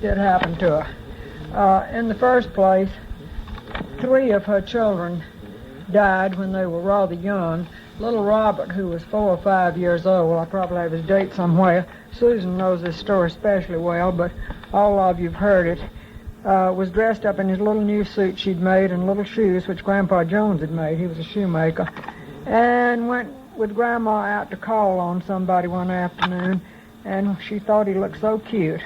did happen to her. In the first place, 3 of her children died when they were rather young. Little Robert, who was 4 or 5 years old, I probably have his date somewhere. Susan knows this story especially well, but all of you've heard it. Was dressed up in his little new suit she'd made and little shoes which Grandpa Jones had made. He was a shoemaker. And went with Grandma out to call on somebody one afternoon, and she thought he looked so cute.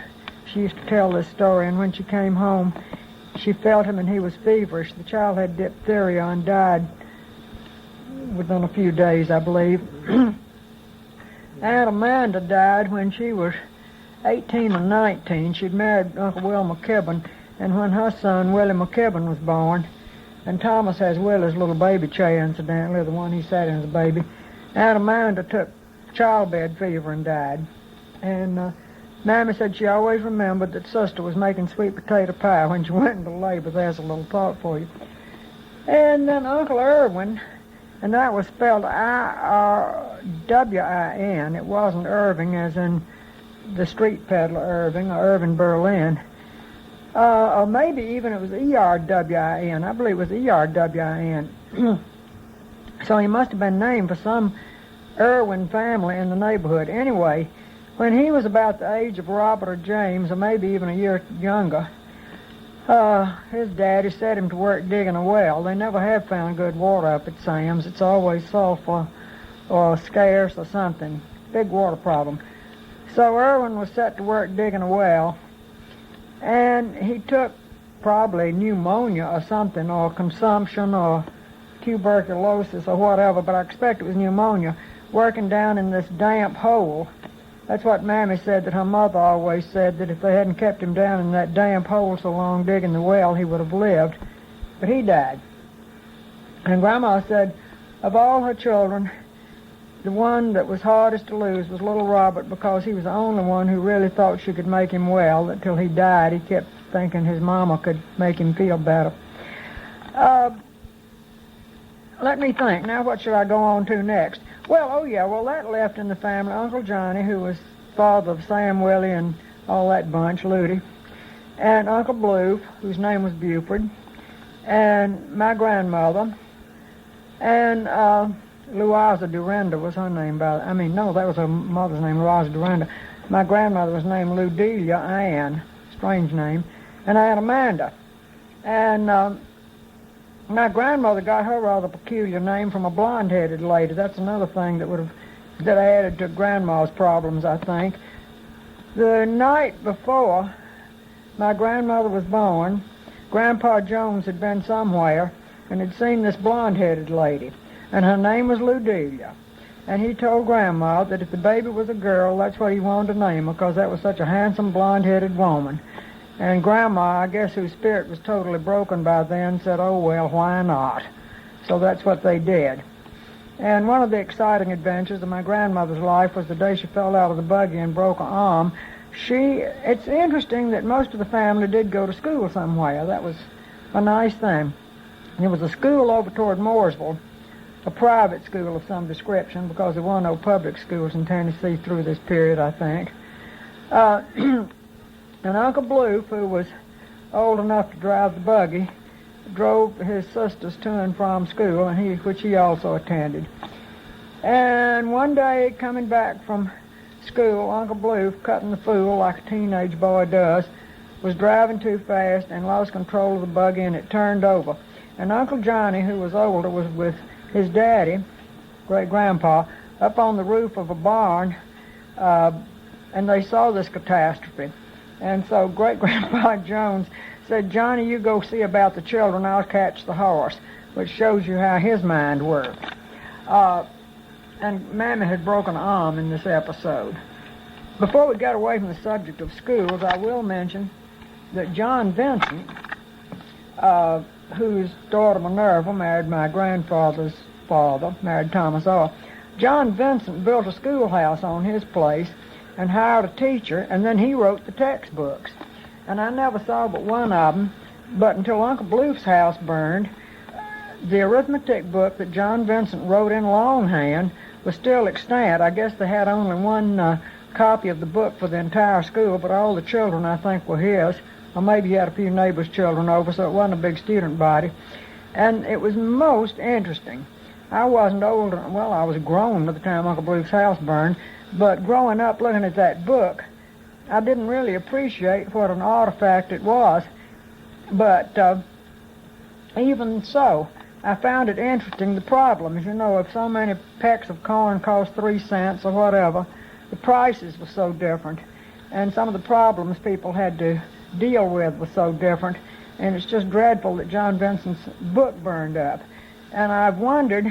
She used to tell this story, and when she came home, she felt him and he was feverish. The child had diphtheria and died within a few days, I believe. Aunt Amanda died when she was 18 or 19. She'd married Uncle Will McKibben, and when her son, Willie McKibben, was born, and Thomas has Willie's little baby chair, incidentally, the one he sat in as a baby, Aunt Amanda took childbed fever and died. And Mammy said she always remembered that Sister was making sweet potato pie when she went into labor. There's a little thought for you. And then Uncle Irwin, and that was spelled I-R-W-I-N. It wasn't Irving as in the street peddler Irving or Irving Berlin. Or maybe even it was E-R-W-I-N. I believe it was E-R-W-I-N. So he must have been named for some Irwin family in the neighborhood. Anyway, when he was about the age of Robert or James, or maybe even a year younger, his daddy set him to work digging a well. They never have found good water up at Sam's. It's always sulfur or scarce or something. Big water problem. So Irwin was set to work digging a well, and he took probably pneumonia or something, or consumption or tuberculosis or whatever, but I expect it was pneumonia, working down in this damp hole. That's what Mammy said, that her mother always said, that if they hadn't kept him down in that damp hole so long digging the well, he would have lived. But he died. And Grandma said, of all her children, the one that was hardest to lose was little Robert, because he was the only one who really thought she could make him well. Until he died, he kept thinking his mama could make him feel better. Let me think. Now what should I go on to next? Well, that left in the family Uncle Johnny, who was father of Sam, Willie, and all that bunch, Lutie, and Uncle Blue, whose name was Buford, and my grandmother, and Louisa Durenda was her name. That was her mother's name, Louisa Durenda. My grandmother was named Ludelia Ann, strange name, and Aunt Amanda. And my grandmother got her rather peculiar name from a blonde-headed lady. That's another thing that added to Grandma's problems, I think. The night before my grandmother was born, Grandpa Jones had been somewhere and had seen this blonde-headed lady, and her name was Ludelia. And he told Grandma that if the baby was a girl, that's what he wanted to name her, because that was such a handsome blonde-headed woman. And Grandma, I guess whose spirit was totally broken by then, said, oh, well, why not? So that's what they did. And one of the exciting adventures of my grandmother's life was the day she fell out of the buggy and broke her arm. It's interesting that most of the family did go to school somewhere. That was a nice thing. There was a school over toward Mooresville, a private school of some description, because there were no public schools in Tennessee through this period, I think. And Uncle Blue, who was old enough to drive the buggy, drove his sisters to and from school, and which he also attended. And one day, coming back from school, Uncle Blue, cutting the fool like a teenage boy does, was driving too fast and lost control of the buggy, and it turned over. And Uncle Johnny, who was older, was with his daddy, great-grandpa, up on the roof of a barn, and they saw this catastrophe. And so Great-Grandpa Jones said, Johnny, you go see about the children, I'll catch the horse, which shows you how his mind worked. And Mammy had broken an arm in this episode. Before we get away from the subject of schools, I will mention that John Vincent, whose daughter Minerva married my grandfather's father, married Thomas Orr, John Vincent built a schoolhouse on his place and hired a teacher, and then he wrote the textbooks. And I never saw but one of them, but until Uncle Blue's house burned, the arithmetic book that John Vincent wrote in longhand was still extant. I guess they had only one copy of the book for the entire school, but all the children, I think, were his. Or maybe he had a few neighbors' children over, so it wasn't a big student body. And it was most interesting. I wasn't old, well, I was grown by the time Uncle Bluth's house burned, but growing up looking at that book, I didn't really appreciate what an artifact it was. But even so, I found it interesting, the problems. You know, if so many pecks of corn cost 3 cents or whatever, the prices were so different. And some of the problems people had to deal with were so different. And it's just dreadful that John Vincent's book burned up. And I've wondered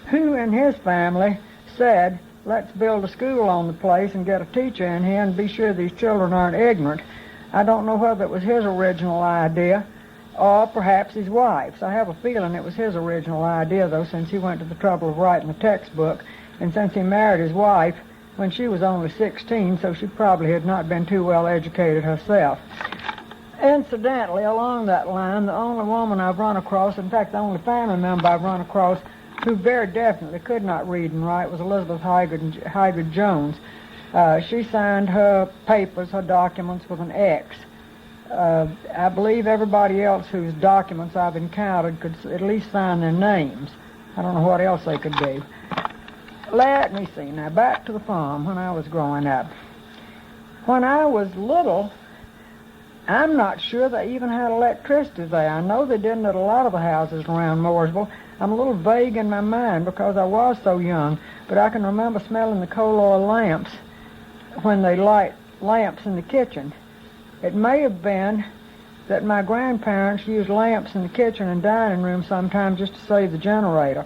who in his family said, let's build a school on the place and get a teacher in here and be sure these children aren't ignorant. I don't know whether it was his original idea or perhaps his wife's. I have a feeling it was his original idea, though, since he went to the trouble of writing the textbook, and since he married his wife when she was only 16, so she probably had not been too well educated herself. Incidentally, along that line, the only woman I've run across, in fact, the only family member I've run across who very definitely could not read and write was Elizabeth Hygard Jones. She signed her papers, her documents, with an X. I believe everybody else whose documents I've encountered could at least sign their names. I don't know what else they could do. Let me see. Now, back to the farm when I was growing up. When I was little, I'm not sure they even had electricity there. I know they didn't at a lot of the houses around Mooresville. I'm a little vague in my mind because I was so young, but I can remember smelling the coal oil lamps when they light lamps in the kitchen. It may have been that my grandparents used lamps in the kitchen and dining room sometimes just to save the generator.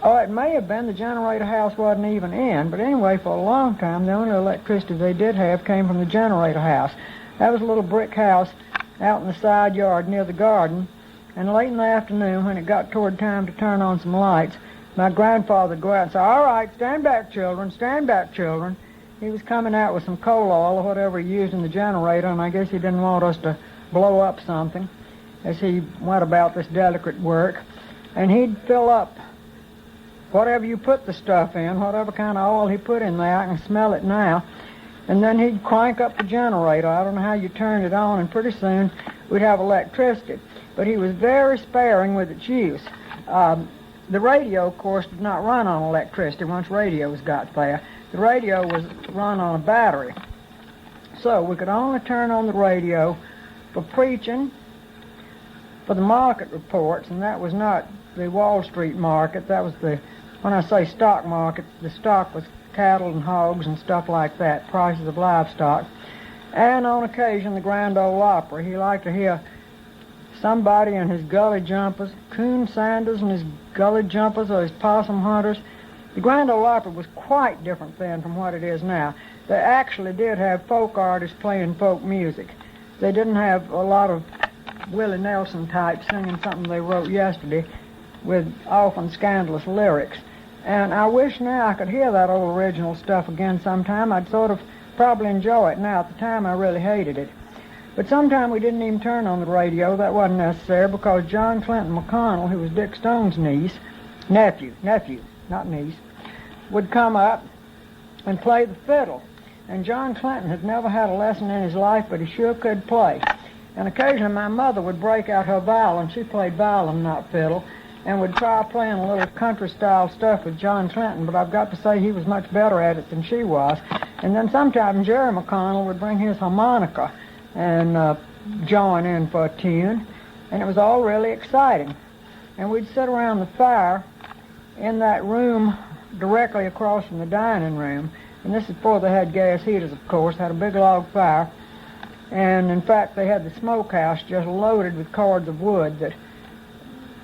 Or it may have been the generator house wasn't even in, but anyway, for a long time, the only electricity they did have came from the generator house. That was a little brick house out in the side yard near the garden, and late in the afternoon, when it got toward time to turn on some lights, my grandfather would go out and say, "All right, stand back, children, stand back, children." He was coming out with some coal oil or whatever he used in the generator, and I guess he didn't want us to blow up something as he went about this delicate work. And he'd fill up whatever you put the stuff in, whatever kind of oil he put in there. I can smell it now. And then he'd crank up the generator. I don't know how you turned it on, and pretty soon we'd have electricity. But he was very sparing with its use. The radio, of course, did not run on electricity once radios got there. The radio was run on a battery. So we could only turn on the radio for preaching, for the market reports, and that was not the Wall Street market. That was when I say stock market, the stock was cattle and hogs and stuff like that, prices of livestock. And on occasion, the Grand Ole Opry. He liked to hear somebody in his gully jumpers, Coon Sanders and his gully jumpers or his possum hunters. The Grand Ole Opry was quite different then from what it is now. They actually did have folk artists playing folk music. They didn't have a lot of Willie Nelson types singing something they wrote yesterday with often scandalous lyrics. And I wish now I could hear that old original stuff again sometime. I'd sort of probably enjoy it now. At the time, I really hated it. But sometime we didn't even turn on the radio. That wasn't necessary because John Clinton McConnell, who was Dick Stone's nephew, not niece, would come up and play the fiddle. And John Clinton had never had a lesson in his life, but he sure could play. And occasionally my mother would break out her violin. She played violin, not fiddle, and would try playing a little country-style stuff with John Clinton, but I've got to say he was much better at it than she was. And then sometimes Jerry McConnell would bring his harmonica and join in for a tune, and it was all really exciting. And we'd sit around the fire in that room directly across from the dining room, and this is before they had gas heaters, of course, had a big log fire, and in fact they had the smokehouse just loaded with cords of wood that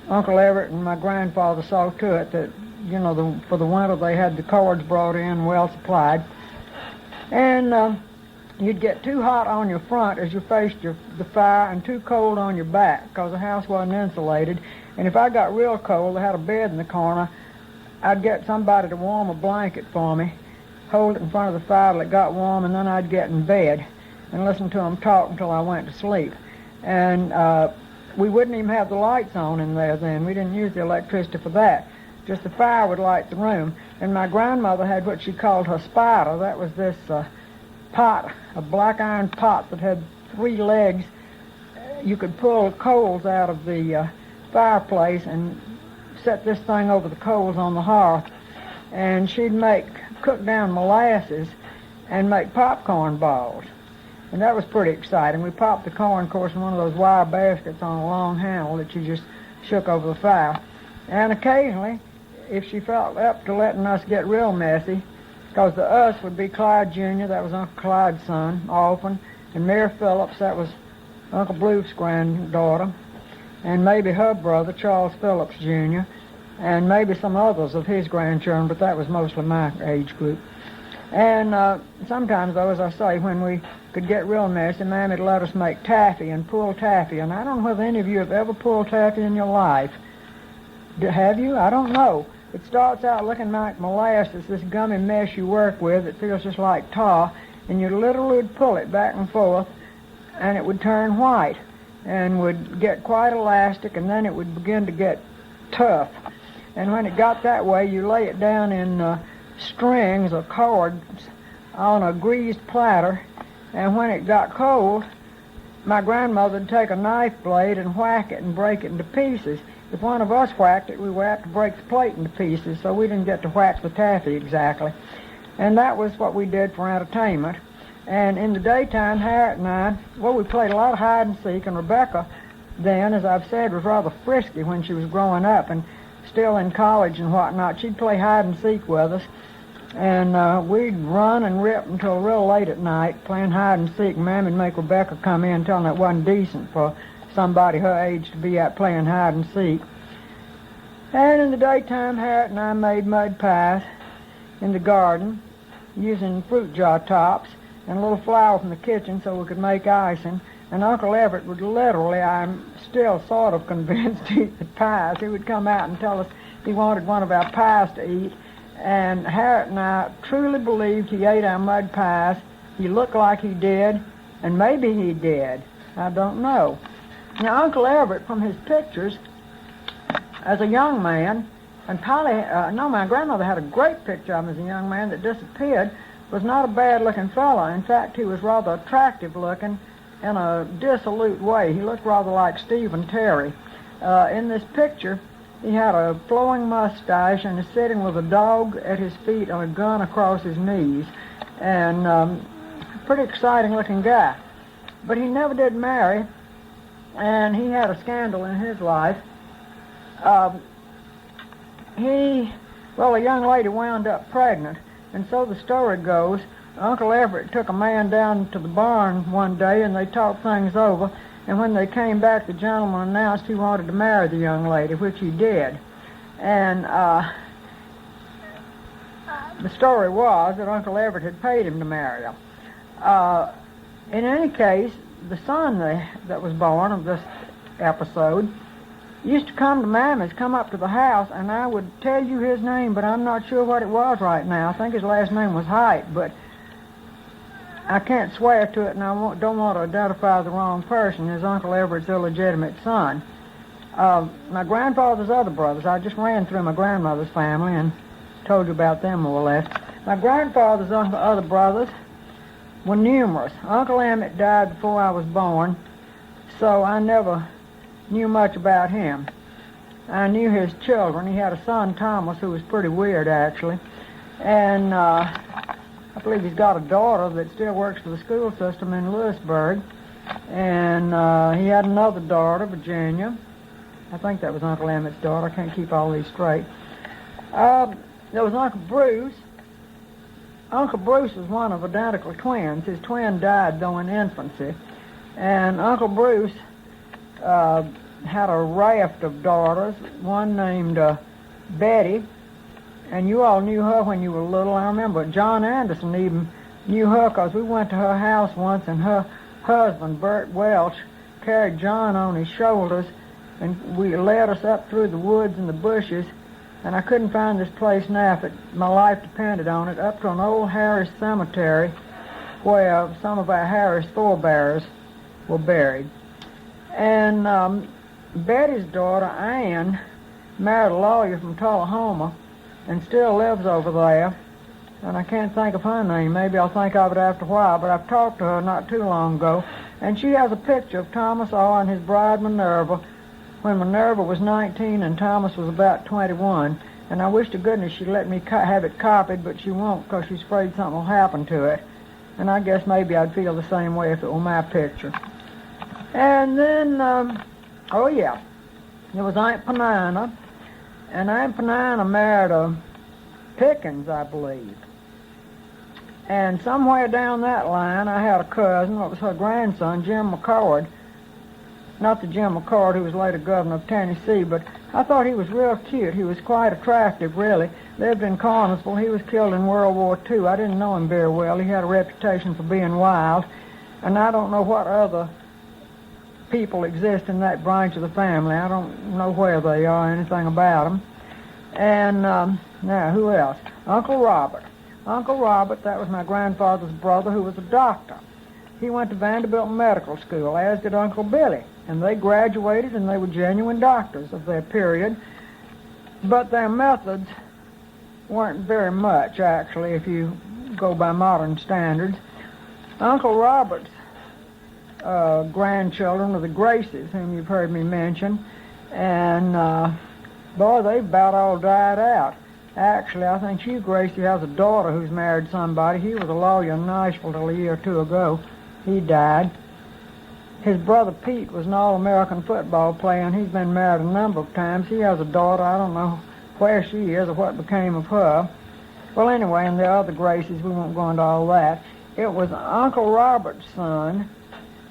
Uncle Everett and my grandfather saw to it that, you know, for the winter they had the cords brought in well supplied. And you'd get too hot on your front as you faced the fire and too cold on your back because the house wasn't insulated. And if I got real cold, they had a bed in the corner, I'd get somebody to warm a blanket for me, hold it in front of the fire till it got warm, and then I'd get in bed and listen to them talk until I went to sleep. And we wouldn't even have the lights on in there then. We didn't use the electricity for that. Just the fire would light the room. And my grandmother had what she called her spider. That was this pot, a black iron pot that had 3 legs. You could pull coals out of the fireplace and set this thing over the coals on the hearth. And she'd cook down molasses and make popcorn balls. And that was pretty exciting. We popped the corn, of course, in one of those wire baskets on a long handle that you just shook over the fire. And occasionally, if she felt up to letting us get real messy, because the us would be Clyde Jr., that was Uncle Clyde's son, often, and Mary Phillips, that was Uncle Bluth's granddaughter, and maybe her brother, Charles Phillips Jr., and maybe some others of his grandchildren, but that was mostly my age group. And sometimes, though, as I say, when we could get real messy, Mammy'd let us make taffy and pull taffy. And I don't know whether any of you have ever pulled taffy in your life. Have you? I don't know. It starts out looking like molasses, this gummy mess you work with. It feels just like tar. And you literally would pull it back and forth, and it would turn white and would get quite elastic, and then it would begin to get tough. And when it got that way, you lay it down in strings or cords on a greased platter, and when it got cold, my grandmother would take a knife blade and whack it and break it into pieces. If one of us whacked it, we would have to break the plate into pieces, so we didn't get to whack the taffy exactly. And that was what we did for entertainment. And in the daytime, Harriet and I, we played a lot of hide and seek, and Rebecca then, as I've said, was rather frisky when she was growing up and still in college and whatnot. She'd play hide and seek with us, and we'd run and rip until real late at night playing hide and seek. Mammy'd make Rebecca come in telling her it wasn't decent for somebody her age to be out playing hide and seek. And in the daytime, Harriet and I made mud pies in the garden using fruit jar tops and a little flour from the kitchen so we could make icing. And Uncle Everett would literally, I'm still sort of convinced, eat the pies. He would come out and tell us he wanted one of our pies to eat. And Harriet and I truly believed he ate our mud pies. He looked like he did, and maybe he did. I don't know. Now, Uncle Everett, from his pictures, as a young man, and my grandmother had a great picture of him as a young man that disappeared, was not a bad-looking fellow. In fact, he was rather attractive-looking in a dissolute way. He looked rather like Stephen Terry. In this picture, he had a flowing mustache and is sitting with a dog at his feet and a gun across his knees. And pretty exciting-looking guy. But he never did marry, and he had a scandal in his life. A young lady wound up pregnant, and so the story goes, Uncle Everett took a man down to the barn one day, and they talked things over, and when they came back, the gentleman announced he wanted to marry the young lady, which he did. And the story was that Uncle Everett had paid him to marry her. In any case, the son that was born of this episode used to come to Mammy's, come up to the house, and I would tell you his name, but I'm not sure what it was right now. I think his last name was Height, but I can't swear to it, and I don't want to identify the wrong person as Uncle Everett's illegitimate son. My grandfather's other brothers, I just ran through my grandmother's family and told you about them more or less. My grandfather's other brothers were numerous. Uncle Emmett died before I was born, so I never knew much about him. I knew his children. He had a son, Thomas, who was pretty weird, actually. And I believe he's got a daughter that still works for the school system in Lewisburg. And he had another daughter, Virginia. I think that was Uncle Emmett's daughter. I can't keep all these straight. There was Uncle Bruce. Uncle Bruce was one of identical twins. His twin died, though, in infancy. And Uncle Bruce had a raft of daughters, one named Betty, and you all knew her when you were little. I remember John Anderson even knew her because we went to her house once, and her husband, Bert Welch, carried John on his shoulders, and we led us up through the woods and the bushes, and I couldn't find this place now if my life depended on it, up to an old Harris cemetery where some of our Harris forebears were buried. And Betty's daughter, Anne, married a lawyer from Tullahoma and still lives over there. And I can't think of her name. Maybe I'll think of it after a while, but I've talked to her not too long ago. And she has a picture of Thomas R. and his bride Minerva when Minerva was 19 and Thomas was about 21. And I wish to goodness she'd let me have it copied, but she won't because she's afraid something will happen to it. And I guess maybe I'd feel the same way if it were my picture. And then, oh yeah, there was Aunt Penina. And Aunt Penina married a Pickens, I believe. And somewhere down that line, I had a cousin, what was her grandson, Jim McCord. Not the Jim McCord who was later governor of Tennessee, but I thought he was real cute. He was quite attractive, really. Lived in Carnesville. He was killed in World War II. I didn't know him very well. He had a reputation for being wild. And I don't know what other people exist in that branch of the family. I don't know where they are, anything about them. And now, who else? Uncle Robert. Uncle Robert, that was my grandfather's brother who was a doctor. He went to Vanderbilt Medical School, as did Uncle Billy. And they graduated, and they were genuine doctors of their period. But their methods weren't very much, actually, if you go by modern standards. Uncle Robert's grandchildren are the Gracies, whom you've heard me mention. And, boy, they about all died out. Actually, I think Hugh Gracie has a daughter who's married somebody. He was a lawyer in Nashville till a year or two ago. He died. His brother Pete was an all-American football player, and he's been married a number of times. He has a daughter. I don't know where she is or what became of her. Well, anyway, and the other Gracies, we won't go into all that. It was Uncle Robert's son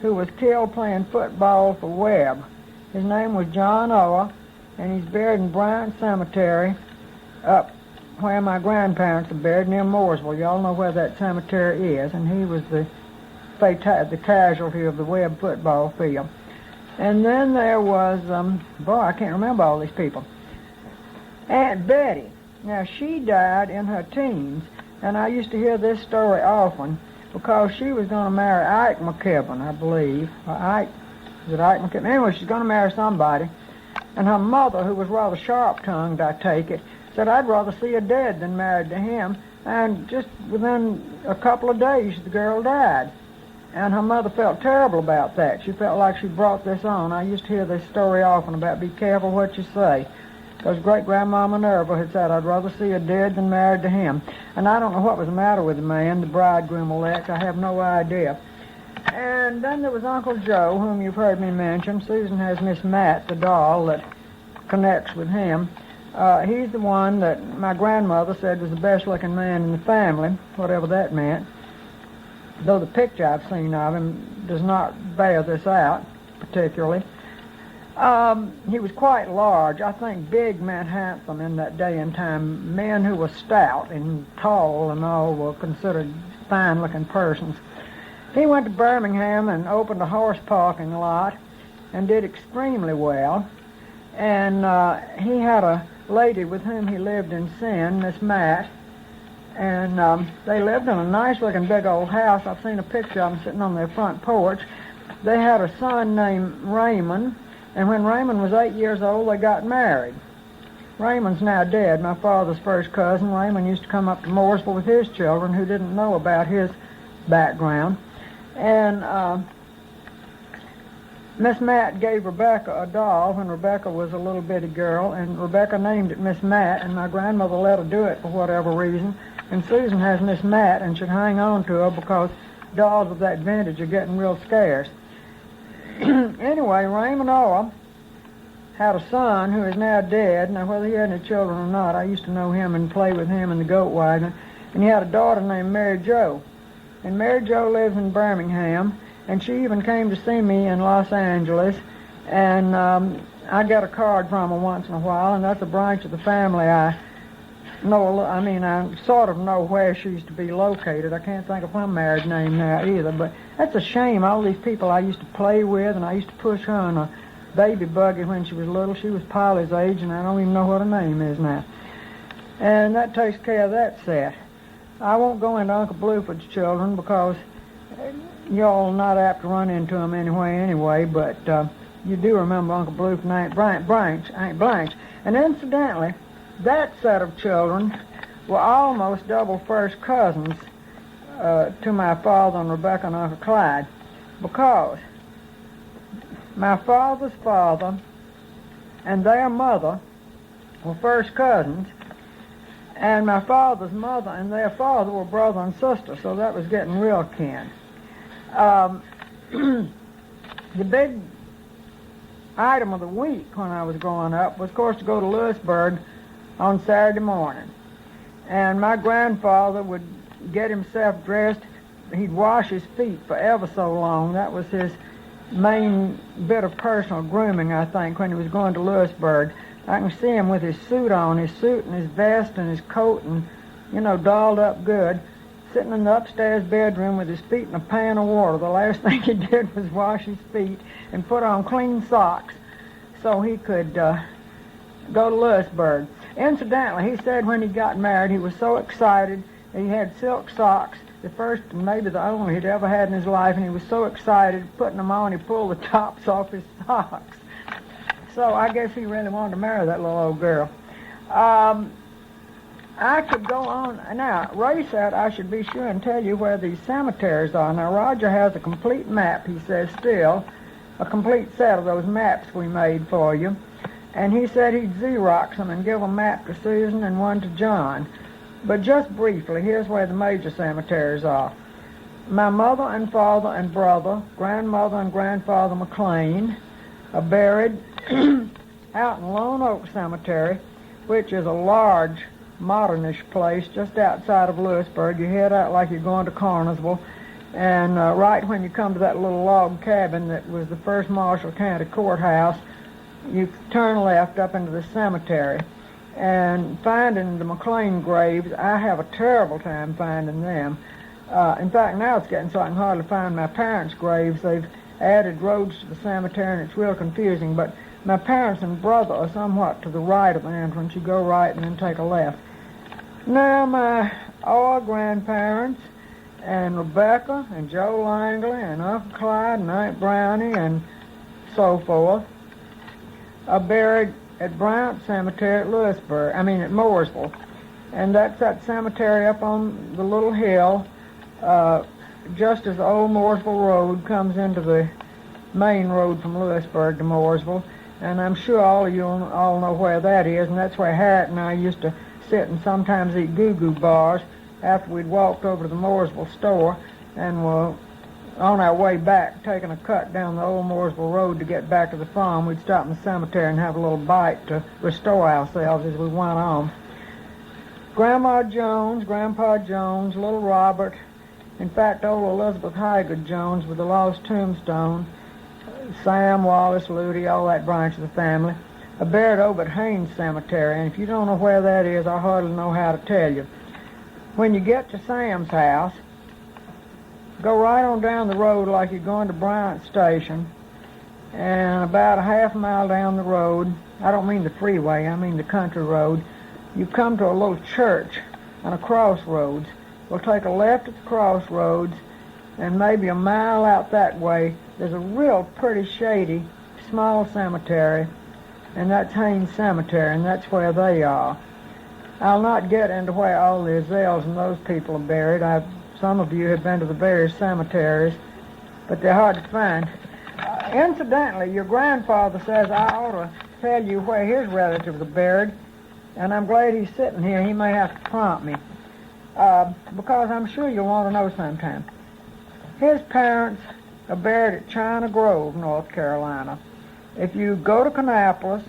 who was killed playing football for Webb. His name was John Ower, and he's buried in Bryant Cemetery up where my grandparents are buried, near Mooresville. Y'all know where that cemetery is, and he was the casualty of the Webb football field. And then there was, boy, I can't remember all these people. Aunt Betty. Now, she died in her teens, and I used to hear this story often because she was going to marry Ike McKibben, I believe. Is it Ike McKibben? Anyway, she's going to marry somebody. And her mother, who was rather sharp-tongued, I take it, said, I'd rather see her dead than married to him. And just within a couple of days, the girl died. And her mother felt terrible about that. She felt like she brought this on. I used to hear this story often about be careful what you say. Because great-grandma Minerva had said, I'd rather see her dead than married to him. And I don't know what was the matter with the man, the bridegroom-elect. I have no idea. And then there was Uncle Joe, whom you've heard me mention. Susan has Miss Matt, the doll, that connects with him. He's the one that my grandmother said was the best-looking man in the family, whatever that meant. Though the picture I've seen of him does not bear this out particularly. He was quite large. I think big meant handsome in that day and time. Men who were stout and tall and all were considered fine-looking persons. He went to Birmingham and opened a horse parking lot and did extremely well. And he had a lady with whom he lived in sin, Miss Matt. And they lived in a nice-looking big old house. I've seen a picture of them sitting on their front porch. They had a son named Raymond, and when Raymond was 8 years old, they got married. Raymond's now dead, my father's first cousin. Raymond used to come up to Mooresville with his children who didn't know about his background. And Miss Matt gave Rebecca a doll when Rebecca was a little bitty girl, and Rebecca named it Miss Matt, and my grandmother let her do it for whatever reason. And Susan has Miss Matt and should hang on to her because dolls of that vintage are getting real scarce. Anyway, Raymond Ower had a son who is now dead. Now, whether he had any children or not, I used to know him and play with him in the goat wagon. And he had a daughter named Mary Jo. And Mary Jo lives in Birmingham, and she even came to see me in Los Angeles. And I got a card from her once in a while, and that's a branch of the family I sort of know where she used to be located. I can't think of her married name now either, but that's a shame. All these people I used to play with, and I used to push her in a baby buggy when she was little. She was Polly's age, and I don't even know what her name is now. And that takes care of that set. I won't go into Uncle Bluford's children because y'all not apt to run into them anyway, but you do remember Uncle Bluford and Aunt Blanche. And incidentally, that set of children were almost double first cousins to my father and Rebecca and Uncle Clyde, because my father's father and their mother were first cousins, and my father's mother and their father were brother and sister, so that was getting real kin. The big item of the week when I was growing up was, of course, to go to Lewisburg on Saturday morning. And my grandfather would get himself dressed. He'd wash his feet for ever so long. That was his main bit of personal grooming, I think, when he was going to Lewisburg. I can see him with his suit on, his suit and his vest and his coat and, dolled up good, sitting in the upstairs bedroom with his feet in a pan of water. The last thing he did was wash his feet and put on clean socks so he could go to Lewisburg. Incidentally, he said when he got married, he was so excited. He had silk socks, the first and maybe the only he'd ever had in his life, and he was so excited, putting them on, he pulled the tops off his socks. So I guess he really wanted to marry that little old girl. I could go on. Now, Ray said I should be sure and tell you where these cemeteries are. Now, Roger has a complete map, he says, still, a complete set of those maps we made for you. And he said he'd Xerox them and give a map to Susan and one to John. But just briefly, here's where the major cemeteries are. My mother and father and brother, grandmother and grandfather McLean, are buried out in Lone Oak Cemetery, which is a large, modernish place just outside of Lewisburg. You head out like you're going to Carnesville, and right when you come to that little log cabin that was the first Marshall County courthouse, you turn left up into the cemetery. And finding the McLean graves, I have a terrible time finding them. In fact, now it's getting so I can hardly find my parents' graves. They've added roads to the cemetery, and it's real confusing. But my parents and brother are somewhat to the right of the entrance. You go right and then take a left. Now, my old grandparents and Rebecca and Joe Langley and Uncle Clyde and Aunt Brownie and so forth are buried at Bryant Cemetery at at Mooresville. And that's that cemetery up on the little hill, just as the old Mooresville Road comes into the main road from Lewisburg to Mooresville. And I'm sure all of you all know where that is, and that's where Harriet and I used to sit and sometimes eat goo-goo bars after we'd walked over to the Mooresville store, and were on our way back, taking a cut down the old Mooresville Road to get back to the farm. We'd stop in the cemetery and have a little bite to restore ourselves as we went on. Grandma Jones, Grandpa Jones, little Robert, in fact, old Elizabeth Hygood Jones with the lost tombstone, Sam, Wallace, Lutie, all that branch of the family, are buried over at Haynes Cemetery. And if you don't know where that is, I hardly know how to tell you. When you get to Sam's house, go right on down the road like you're going to Bryant Station, and about a half mile down the road, I don't mean the freeway, I mean the country road, you come to a little church on a crossroads. We'll take a left at the crossroads, and maybe a mile out that way, there's a real pretty shady, small cemetery, and that's Haynes Cemetery, and that's where they are. I'll not get into where all the Azels and those people are buried. Some of you have been to the various cemeteries, but they're hard to find. Incidentally, your grandfather says I ought to tell you where his relatives are buried, and I'm glad he's sitting here. He may have to prompt me, because I'm sure you'll want to know sometime. His parents are buried at China Grove, North Carolina. If you go to Kannapolis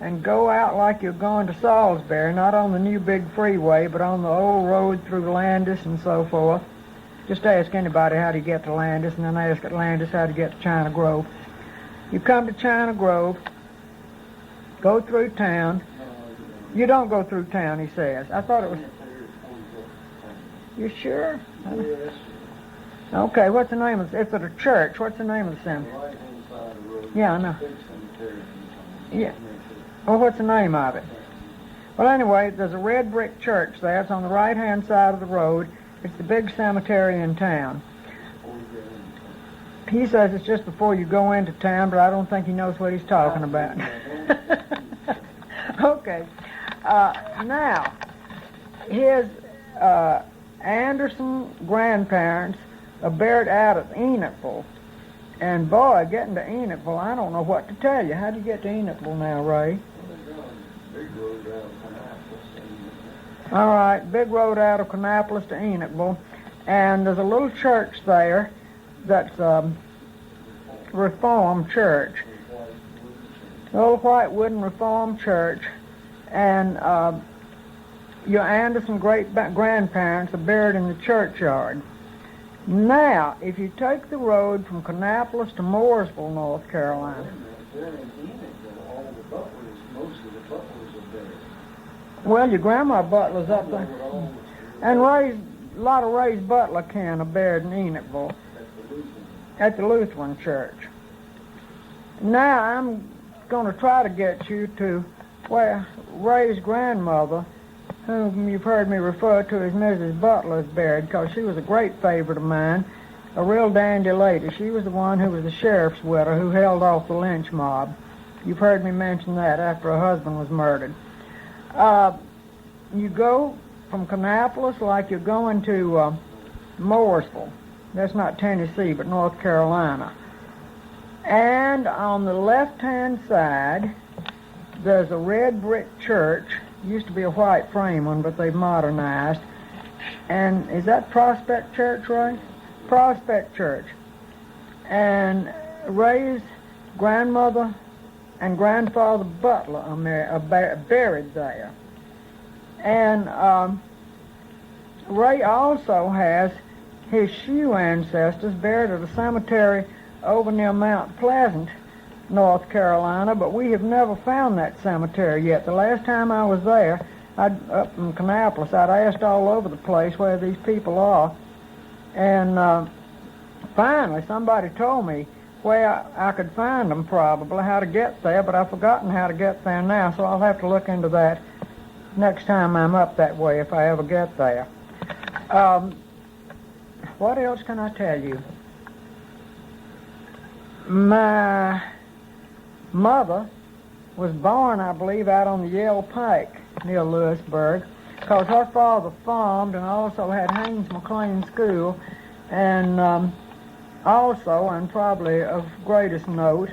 and go out like you're going to Salisbury, not on the new big freeway, but on the old road through Landis and so forth, just ask anybody how to get to Landis, and then ask at Landis how to get to China Grove. You come to China Grove, go through town. You don't go through town, he says. I thought it was... You sure? Yes. Okay, what's the name of it? It's at a church. What's the name of the cemetery? Right-hand side of the road. Yeah, I know. Big cemetery. Yeah. Well, what's the name of it? Well, anyway, there's a red brick church there. It's on the right-hand side of the road. It's the big cemetery in town. He says it's just before you go into town, but I don't think he knows what he's talking about. Okay. Now, his Anderson grandparents are buried out at Enochville. And boy, getting to Enochville, I don't know what to tell you. How do you get to Enochville now, Ray? Big road out of Kannapolis. All right, big road out of Kannapolis to Enochville. And there's a little church there that's Reformed church. The old white wooden Reformed church. And your Anderson great-grandparents are buried in the churchyard. Now, if you take the road from Kannapolis to Mooresville, North Carolina. There in Enochville, all the butlers, most of the butlers are buried. Well, your grandma Butler's up there. And a lot of Ray's Butler kin are buried in Enochville at the Lutheran church. Now, I'm going to try to get you to where Ray's grandmother, whom you've heard me refer to as Mrs. Butler, is buried, because she was a great favorite of mine, a real dandy lady. She was the one who was the sheriff's widow who held off the lynch mob. You've heard me mention that after her husband was murdered. You go from Kannapolis like you're going to Mooresville. That's not Tennessee, but North Carolina. And on the left-hand side, there's a red brick church. Used to be a white frame one, but they've modernized. And is that Prospect Church, Ray? Prospect Church. And Ray's grandmother and grandfather Butler are buried there. And Ray also has his Shoe ancestors buried at a cemetery over near Mount Pleasant, North Carolina, but we have never found that cemetery yet. The last time I was there, up in Kannapolis, I'd asked all over the place where these people are, and finally somebody told me where I could find them, probably, how to get there, but I've forgotten how to get there now, so I'll have to look into that next time I'm up that way, if I ever get there. What else can I tell you? My mother was born, I believe, out on the Yale Pike near Lewisburg, because her father farmed and also had Haynes McLean School, and also, and probably of greatest note,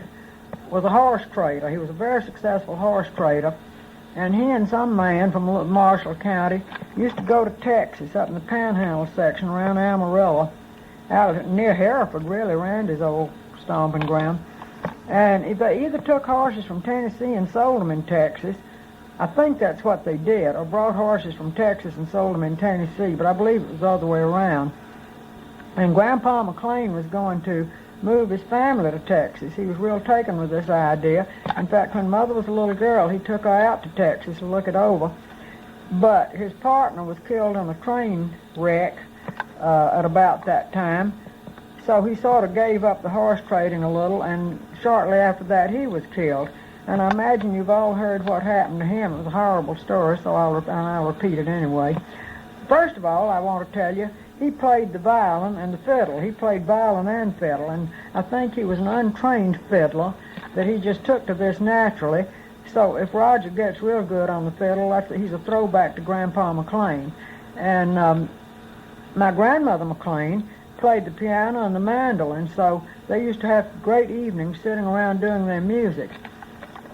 was a horse trader. He was a very successful horse trader, and he and some man from Marshall County used to go to Texas, up in the Panhandle section around Amarillo, out near Hereford, really, Randy's old stomping ground. And they either took horses from Tennessee and sold them in Texas. I think that's what they did, or brought horses from Texas and sold them in Tennessee, but I believe it was the other way around. And Grandpa McLean was going to move his family to Texas. He was real taken with this idea. In fact, when Mother was a little girl, he took her out to Texas to look it over. But his partner was killed in a train wreck at about that time. So he sort of gave up the horse trading a little, and shortly after that he was killed. And I imagine you've all heard what happened to him. It was a horrible story, so I'll repeat it anyway. First of all, I want to tell you, he played the violin and the fiddle. He played violin and fiddle, and I think he was an untrained fiddler, that he just took to this naturally. So if Roger gets real good on the fiddle, he's a throwback to Grandpa McLean. And my grandmother McLean played the piano and the mandolin, so they used to have great evenings sitting around doing their music.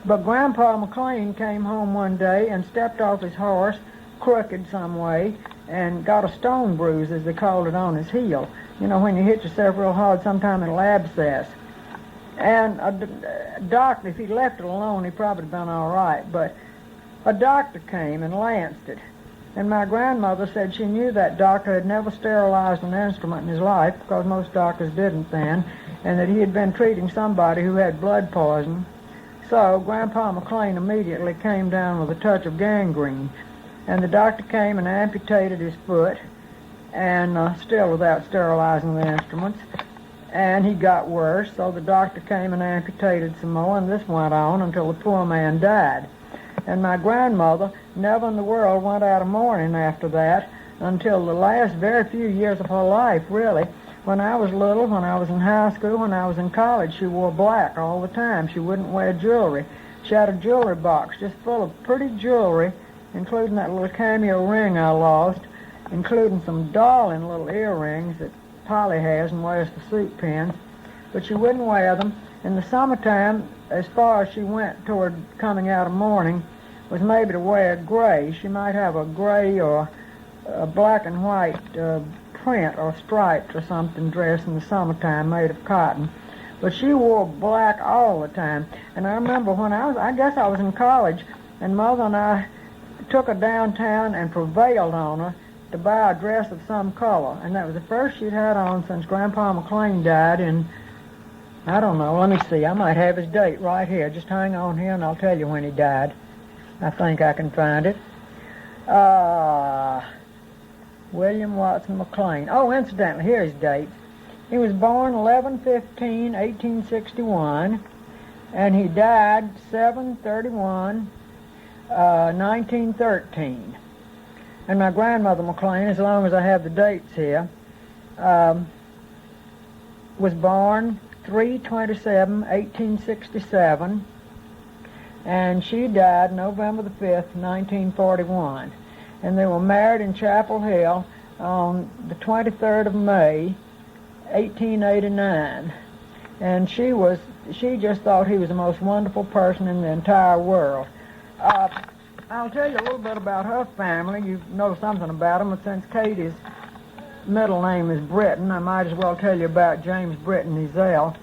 But Grandpa McLean came home one day and stepped off his horse, crooked some way, and got a stone bruise, as they called it, on his heel. You know, when you hit yourself real hard, sometime it'll abscess. And a doctor, if he'd left it alone, he'd probably been all right, but a doctor came and lanced it. And my grandmother said she knew that doctor had never sterilized an instrument in his life, because most doctors didn't then, and that he had been treating somebody who had blood poison. So Grandpa McLean immediately came down with a touch of gangrene. And the doctor came and amputated his foot, and still without sterilizing the instruments. And he got worse, so the doctor came and amputated some more, and this went on until the poor man died. And my grandmother never in the world went out of mourning after that until the last very few years of her life, really. When I was little, when I was in high school, when I was in college, she wore black all the time. She wouldn't wear jewelry. She had a jewelry box just full of pretty jewelry, including that little cameo ring I lost, including some darling little earrings that Polly has and wears for suit pins, but she wouldn't wear them. In the summertime, as far as she went toward coming out of mourning, was maybe to wear gray. She might have a gray or a black and white print or striped or something dress in the summertime made of cotton. But she wore black all the time. And I remember when I guess I was in college, and Mother and I took her downtown and prevailed on her to buy a dress of some color. And that was the first she'd had on since Grandpa McLean died in, I don't know, let me see, I might have his date right here. Just hang on here and I'll tell you when he died. I think I can find it. William Watson McLean. Oh, incidentally, here's his date. He was born 11/15/1861, and he died 7/31/1913. And my grandmother McLean, as long as I have the dates here, was born 3/27/1867, and she died November the 5th, 1941. And they were married in Chapel Hill on the 23rd of May, 1889. And she just thought he was the most wonderful person in the entire world. I'll tell you a little bit about her family. You know something about them, but since Katie's middle name is Britton, I might as well tell you about James Britton Ezell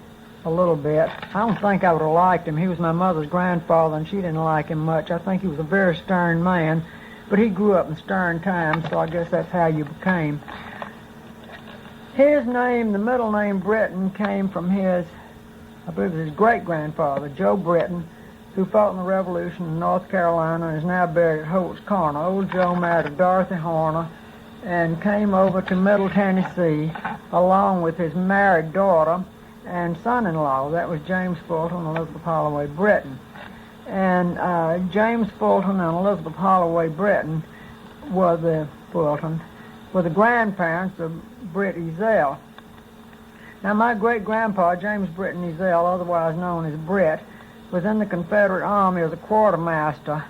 a little bit. I don't think I would have liked him. He was my mother's grandfather, and she didn't like him much. I think he was a very stern man, but he grew up in stern times, so I guess that's how you became. His name, the middle name Britton, came from his, I believe it was his great-grandfather, Joe Britton, who fought in the Revolution in North Carolina and is now buried at Holt's Corner. Old Joe married Dorothy Horner and came over to Middle Tennessee along with his married daughter and son-in-law. That was James Fulton and Elizabeth Holloway Britton. And James Fulton and Elizabeth Holloway Britton were the grandparents of Britt Ezell. Now, my great-grandpa, James Britton Ezell, otherwise known as Britt, was in the Confederate Army as a quartermaster,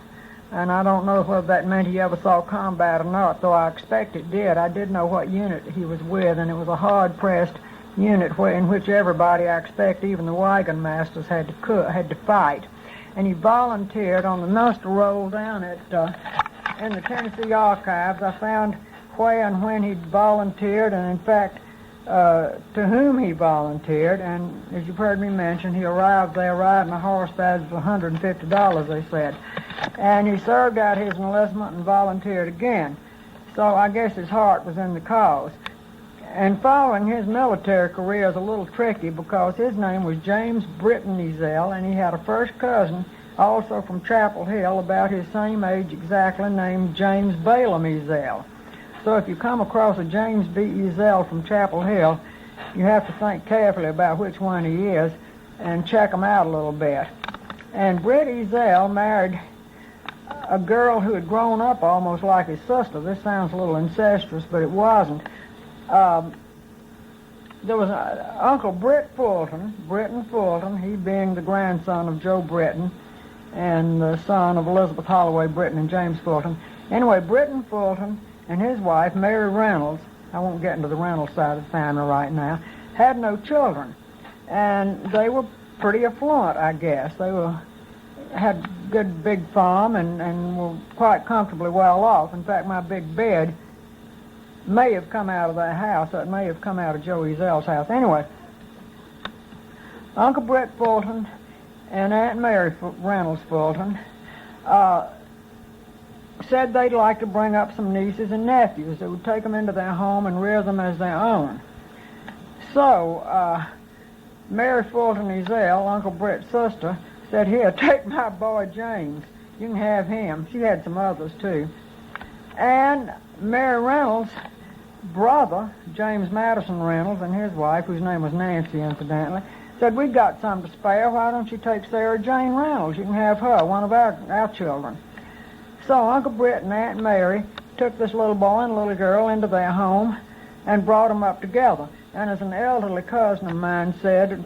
and I don't know whether that meant he ever saw combat or not, though I expect it did. I did know what unit he was with, and it was a hard-pressed unit in which everybody, I expect, even the wagon masters, had to fight. And he volunteered on the muster roll down at in the Tennessee Archives. I found where and when he'd volunteered, and in fact, to whom he volunteered. And as you've heard me mention, they arrived riding a horse value of $150, they said. And he served out his enlistment and volunteered again. So I guess his heart was in the cause. And following his military career is a little tricky because his name was James Britton Ezell, and he had a first cousin, also from Chapel Hill, about his same age exactly, named James Balaam Ezell. So if you come across a James B. Ezell from Chapel Hill, you have to think carefully about which one he is and check him out a little bit. And Britt Ezell married a girl who had grown up almost like his sister. This sounds a little incestuous, but it wasn't. There was Uncle Britton Fulton, he being the grandson of Joe Britton and the son of Elizabeth Holloway Britton and James Fulton. Anyway, Britton Fulton and his wife, Mary Reynolds, I won't get into the Reynolds side of the family right now, had no children. And they were pretty affluent, I guess. They had a good big farm and were quite comfortably well off. In fact, my big bed may have come out of that house. It may have come out of Joe Ezell's house. Anyway, Uncle Britt Fulton and Aunt Mary Reynolds Fulton said they'd like to bring up some nieces and nephews that would take them into their home and rear them as their own. So, Mary Fulton Ezell, Uncle Britt's sister, said, "Here, take my boy James. You can have him." She had some others, too. And Mary Reynolds' brother, James Madison Reynolds, and his wife, whose name was Nancy, incidentally, said, "We've got some to spare. Why don't you take Sarah Jane Reynolds? You can have her, one of our children." So Uncle Britt and Aunt Mary took this little boy and little girl into their home and brought them up together. And as an elderly cousin of mine said,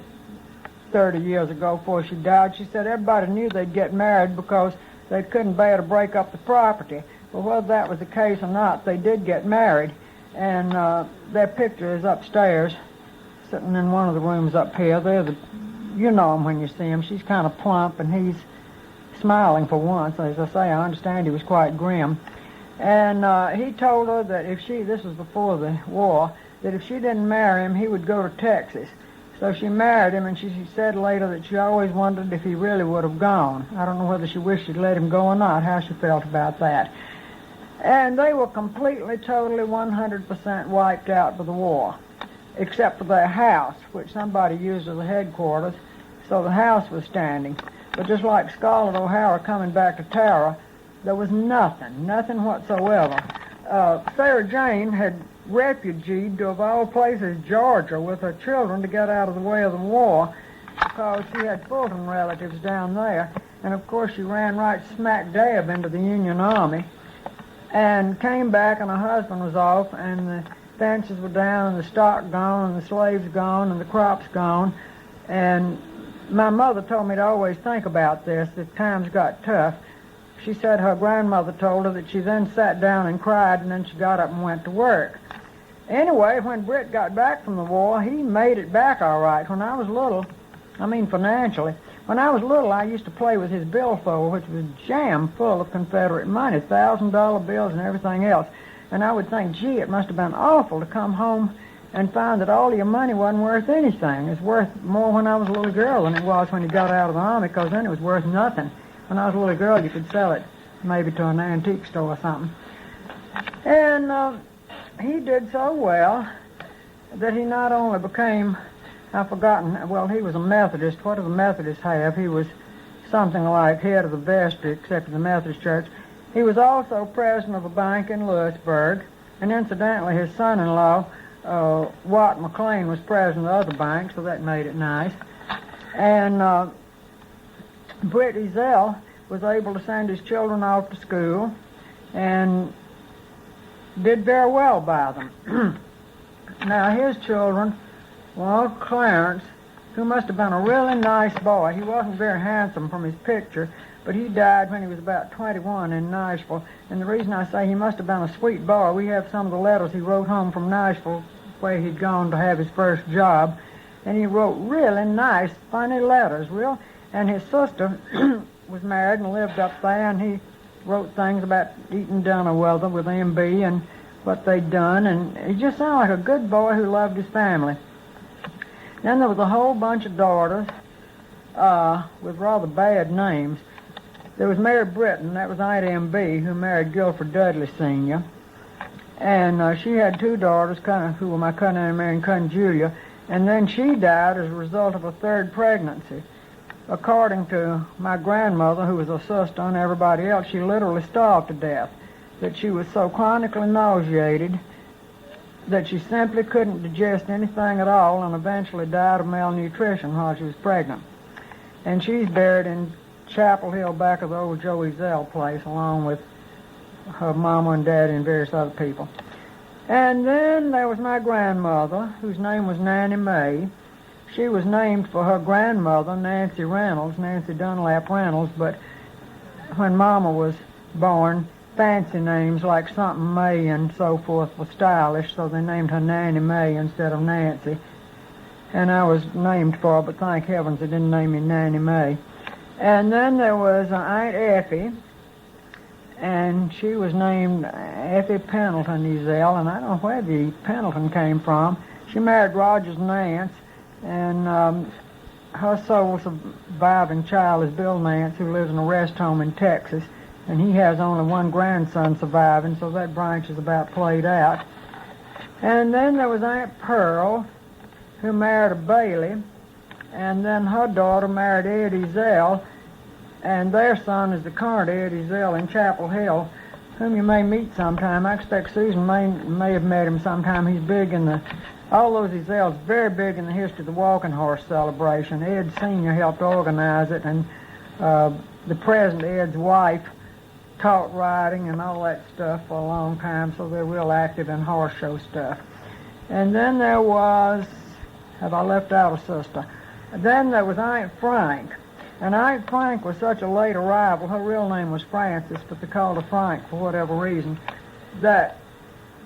30 years ago before she died. She said everybody knew they'd get married because they couldn't bear to break up the property. Well, whether that was the case or not, they did get married. And their picture is upstairs, sitting in one of the rooms up here. You know him when you see him. She's kind of plump, and he's smiling for once. As I say, I understand he was quite grim. And he told her that this was before the war, that if she didn't marry him, he would go to Texas. So she married him, and she said later that she always wondered if he really would have gone. I don't know whether she wished she'd let him go or not, how she felt about that. And they were completely, totally, 100% wiped out by the war, except for their house, which somebody used as a headquarters, so the house was standing. But just like Scarlett O'Hara coming back to Tara, there was nothing whatsoever. Sarah Jane had refugeed to, of all places, Georgia, with her children to get out of the way of the war, because she had Fulton relatives down there. And, of course, she ran right smack dab into the Union Army and came back, and her husband was off, and the fences were down, and the stock gone, and the slaves gone, and the crops gone. And my mother told me to always think about this if times got tough. She said her grandmother told her that she then sat down and cried, and then she got up and went to work. Anyway, when Britt got back from the war, he made it back all right. When I was little, I mean financially, when I was little, I used to play with his billfold, which was jam full of Confederate money, $1,000 bills and everything else. And I would think, gee, it must have been awful to come home and find that all your money wasn't worth anything. It's worth more when I was a little girl than it was when you got out of the Army, because then it was worth nothing. When I was a little girl, you could sell it maybe to an antique store or something. And he did so well that he not only became, I've forgotten, well, he was a Methodist. What do the Methodists have? He was something like head of the vestry, except in the Methodist Church. He was also president of a bank in Lewisburg, and incidentally, his son-in-law, Watt McLean, was president of the other bank, so that made it nice. And Britt Ezell was able to send his children off to school and did very well by them. Now, his children were Clarence, who must have been a really nice boy. He wasn't very handsome from his picture, but he died when he was about 21 in Nashville. And the reason I say he must have been a sweet boy, we have some of the letters he wrote home from Nashville, where he'd gone to have his first job. And he wrote really nice, funny letters, real. And his sister was married and lived up there, and he wrote things about eating dinner with M.B. and what they'd done. And he just sounded like a good boy who loved his family. Then there was a whole bunch of daughters with rather bad names. There was Mary Britton, that was Aunt M.B., who married Guilford Dudley Sr. And she had two daughters, who were my cousin Anna Mary and cousin Julia. And then she died as a result of a third pregnancy. According to my grandmother, who was a sister, and everybody else, she literally starved to death. That she was so chronically nauseated that she simply couldn't digest anything at all, and eventually died of malnutrition while she was pregnant. And she's buried in Chapel Hill, back of the old Joe Ezell place, along with her mama and daddy and various other people. And then there was my grandmother, whose name was Nanny May. She was named for her grandmother, Nancy Reynolds, Nancy Dunlap Reynolds, but when Mama was born, fancy names like something May and so forth were stylish, so they named her Nanny May instead of Nancy. And I was named for her, but thank heavens they didn't name me Nanny May. And then there was Aunt Effie, and she was named Effie Pendleton Ezell, and I don't know where the Pendleton came from. She married Roger's Nance, and her sole surviving child is Bill Nance, who lives in a rest home in Texas, and he has only one grandson surviving, so that branch is about played out. And then there was Aunt Pearl, who married a Bailey, and then her daughter married Ed Ezell, and their son is the current Ed Ezell in Chapel Hill, whom you may meet sometime. I expect Susan may have met him sometime. He's big in all those Ezells, very big in the history of the walking horse celebration. Ed Sr. helped organize it, and the present Ed's wife taught riding and all that stuff for a long time, so they're real active in horse show stuff. And then there was, have I left out a sister? Then there was Aunt Frank. And Aunt Frank was such a late arrival, her real name was Frances, but they called her Frank for whatever reason, that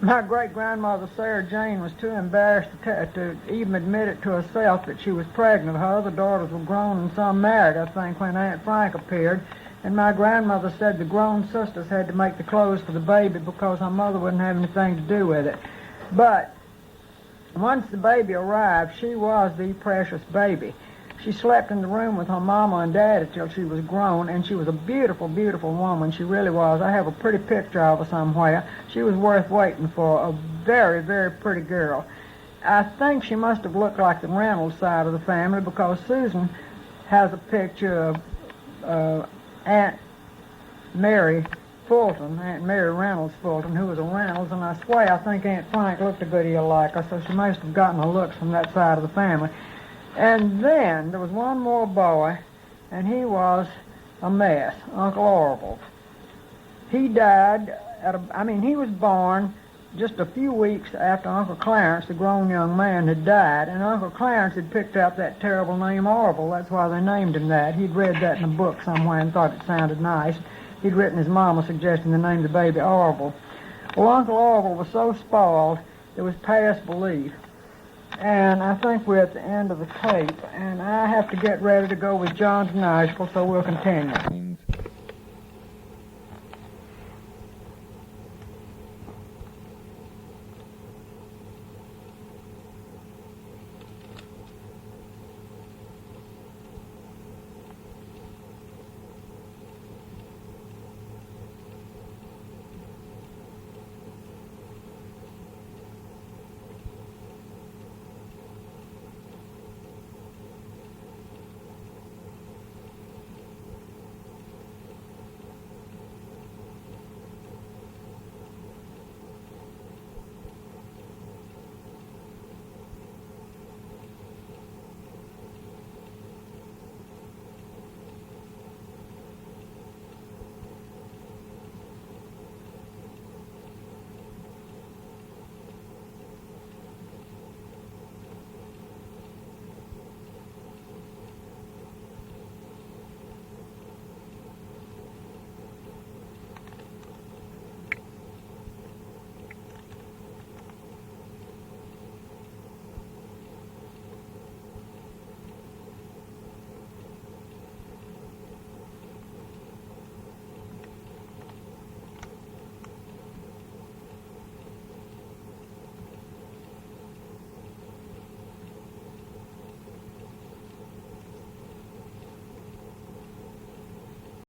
my great-grandmother Sarah Jane was too embarrassed to even admit it to herself that she was pregnant. Her other daughters were grown and some married, I think, when Aunt Frank appeared. And my grandmother said the grown sisters had to make the clothes for the baby because her mother wouldn't have anything to do with it. But once the baby arrived, she was the precious baby. She slept in the room with her mama and daddy till she was grown, and she was a beautiful, beautiful woman. She really was. I have a pretty picture of her somewhere. She was worth waiting for. A very, very pretty girl. I think she must have looked like the Reynolds side of the family because Susan has a picture of Aunt Mary Fulton, Aunt Mary Reynolds Fulton, who was a Reynolds, and I swear I think Aunt Frank looked a good deal like her, so she must have gotten her looks from that side of the family. And then there was one more boy, and he was a mess, Uncle Orville. He died he was born just a few weeks after Uncle Clarence, the grown young man, had died, and Uncle Clarence had picked up that terrible name Orville. That's why they named him that. He'd read that in a book somewhere and thought it sounded nice. He'd written his mama suggesting to name the baby Orville. Well, Uncle Orville was so spoiled it was past belief. And I think we're at the end of the tape, and I have to get ready to go with John to Nashville, so we'll continue.